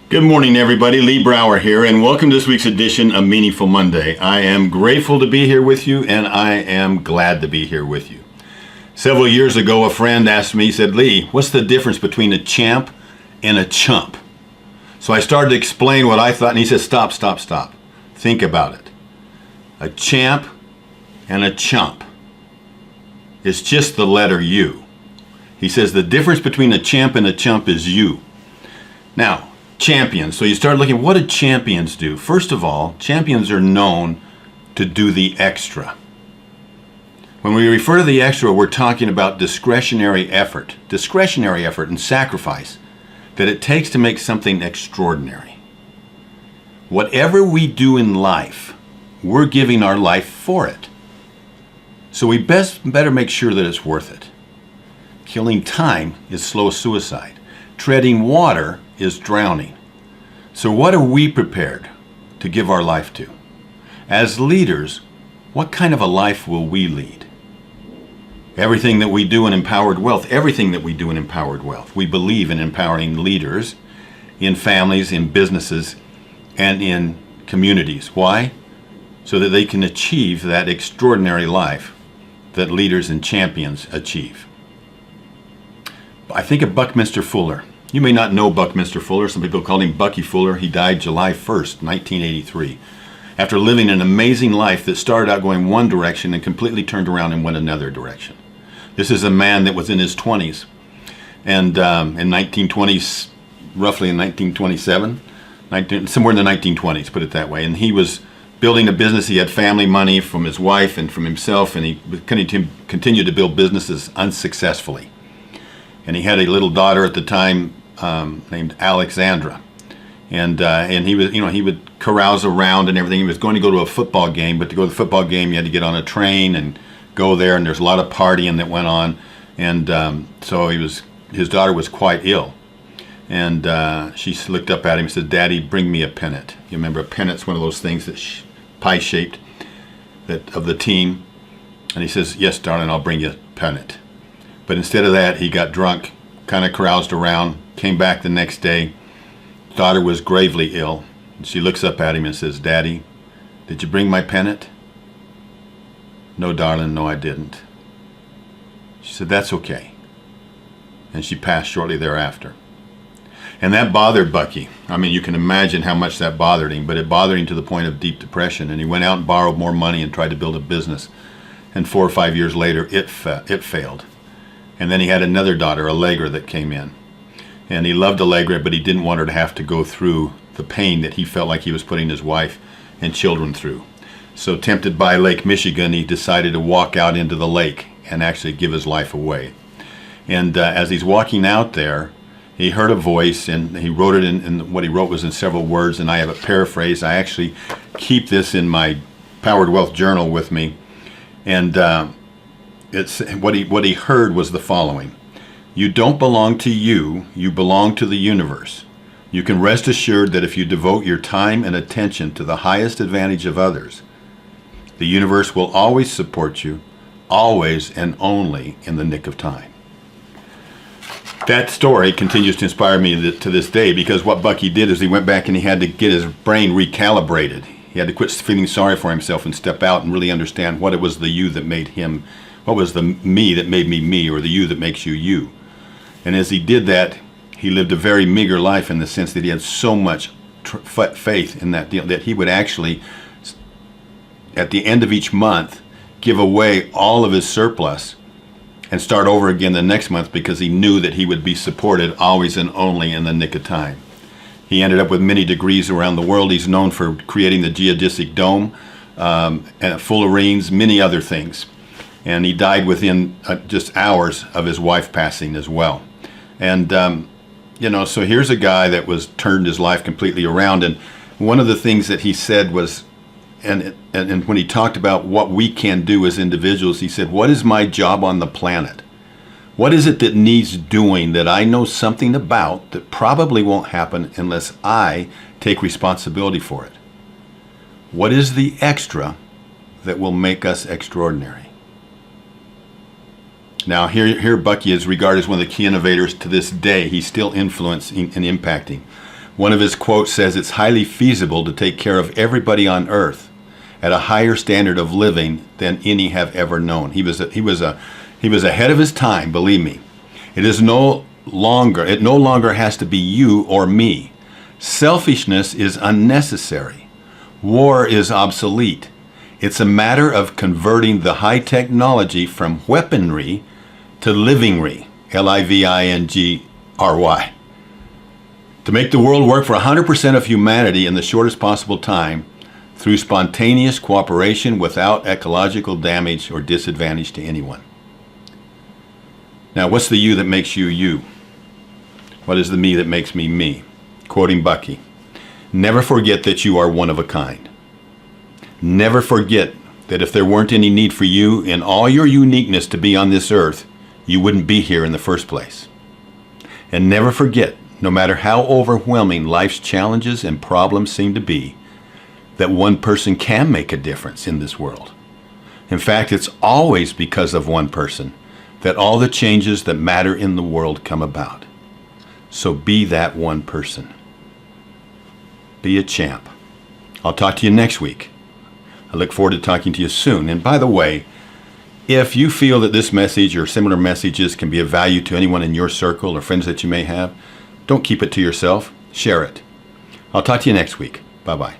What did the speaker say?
Good morning, everybody. Lee Brower here, and welcome to this week's edition of Meaningful Monday. I am grateful to be here with you, and I am glad to be here with you. Several years ago, a friend asked me, he said, Lee, what's the difference between a champ and a chump? So I started to explain what I thought, and he said, stop. Think about it. A champ and a chump. It's just the letter U. He says the difference between a champ and a chump is you. Now, champions. So you start looking, what do champions do? First of all, champions are known to do the extra. When we refer to the extra, we're talking about discretionary effort and sacrifice that it takes to make something extraordinary. Whatever we do in life, we're giving our life for it. So we better make sure that it's worth it. Killing time is slow suicide. Treading water is drowning. So what are we prepared to give our life to? As leaders, what kind of a life will we lead? Everything that we do in Empowered Wealth, we believe in empowering leaders in families, in businesses, and in communities. Why? So that they can achieve that extraordinary life that leaders and champions achieve. I think of Buckminster Fuller. You may not know Buckminster Fuller. Some people call him Bucky Fuller. He died July 1st, 1983, after living an amazing life that started out going one direction and completely turned around and went another direction. This is a man that was in his 20s, and in 1920s, roughly in 1927, somewhere in the 1920s, put it that way, and he was building a business. He had family money from his wife and from himself, and he continued to build businesses unsuccessfully. And he had a little daughter at the time named Alexandra, and he was, he would carouse around and everything. He was going to go to a football game, but to go to the football game, you had to get on a train and go there, and there's a lot of partying that went on, and so his daughter was quite ill, and she looked up at him and said, "Daddy, bring me a pennant." You remember a pennant's one of those things that's pie-shaped, that of the team, and he says, "Yes, darling, I'll bring you a pennant." But instead of that, he got drunk, kind of caroused around, came back the next day. Daughter was gravely ill. And she looks up at him and says, "Daddy, did you bring my pennant?" "No, darling, no, I didn't." She said, "That's okay." And she passed shortly thereafter. And that bothered Bucky. I mean, you can imagine how much that bothered him, but it bothered him to the point of deep depression. And he went out and borrowed more money and tried to build a business. And 4 or 5 years later, it failed. And then he had another daughter, Allegra, that came in. And he loved Allegra, but he didn't want her to have to go through the pain that he felt like he was putting his wife and children through. So tempted by Lake Michigan, he decided to walk out into the lake and actually give his life away. And as he's walking out there, he heard a voice, and he wrote it in what he wrote was in several words, and I have it paraphrased. I actually keep this in my Powered Wealth journal with me. And it's what he heard was the following: "You don't belong to you, you belong to the universe. You can rest assured that if you devote your time and attention to the highest advantage of others, the universe will always support you, always and only in the nick of time." That story continues to inspire me to this day, because what Bucky did is he went back and he had to get his brain recalibrated. He had to quit feeling sorry for himself and step out and really understand what it was the you that made him. What was the me that made me me, or the you that makes you you? And as he did that, he lived a very meager life in the sense that he had so much faith in that deal that he would actually, at the end of each month, give away all of his surplus and start over again the next month, because he knew that he would be supported always and only in the nick of time. He ended up with many degrees around the world. He's known for creating the geodesic dome, and fullerenes, many other things. And he died within just hours of his wife passing as well. And, so here's a guy that turned his life completely around. And one of the things that he said was, and when he talked about what we can do as individuals, he said, "What is my job on the planet? What is it that needs doing that I know something about that probably won't happen unless I take responsibility for it? What is the extra that will make us extraordinary?" Now, here Bucky is regarded as one of the key innovators to this day. He's still influencing and impacting. One of his quotes says, it's highly feasible to take care of everybody on earth at a higher standard of living than any have ever known. He was ahead of his time, believe me. It no longer has to be you or me. Selfishness is unnecessary. War is obsolete. It's a matter of converting the high technology from weaponry to livingry, Livingry, to make the world work for 100% of humanity in the shortest possible time through spontaneous cooperation without ecological damage or disadvantage to anyone. Now, what's the you that makes you you? What is the me that makes me me? Quoting Bucky, never forget that you are one of a kind. Never forget that if there weren't any need for you in all your uniqueness to be on this earth, you wouldn't be here in the first place. And never forget, no matter how overwhelming life's challenges and problems seem to be, that one person can make a difference in this world. In fact, it's always because of one person that all the changes that matter in the world come about. So be that one person. Be a champ. I'll talk to you next week. I look forward to talking to you soon. And by the way, if you feel that this message or similar messages can be of value to anyone in your circle or friends that you may have, don't keep it to yourself. Share it. I'll talk to you next week. Bye-bye.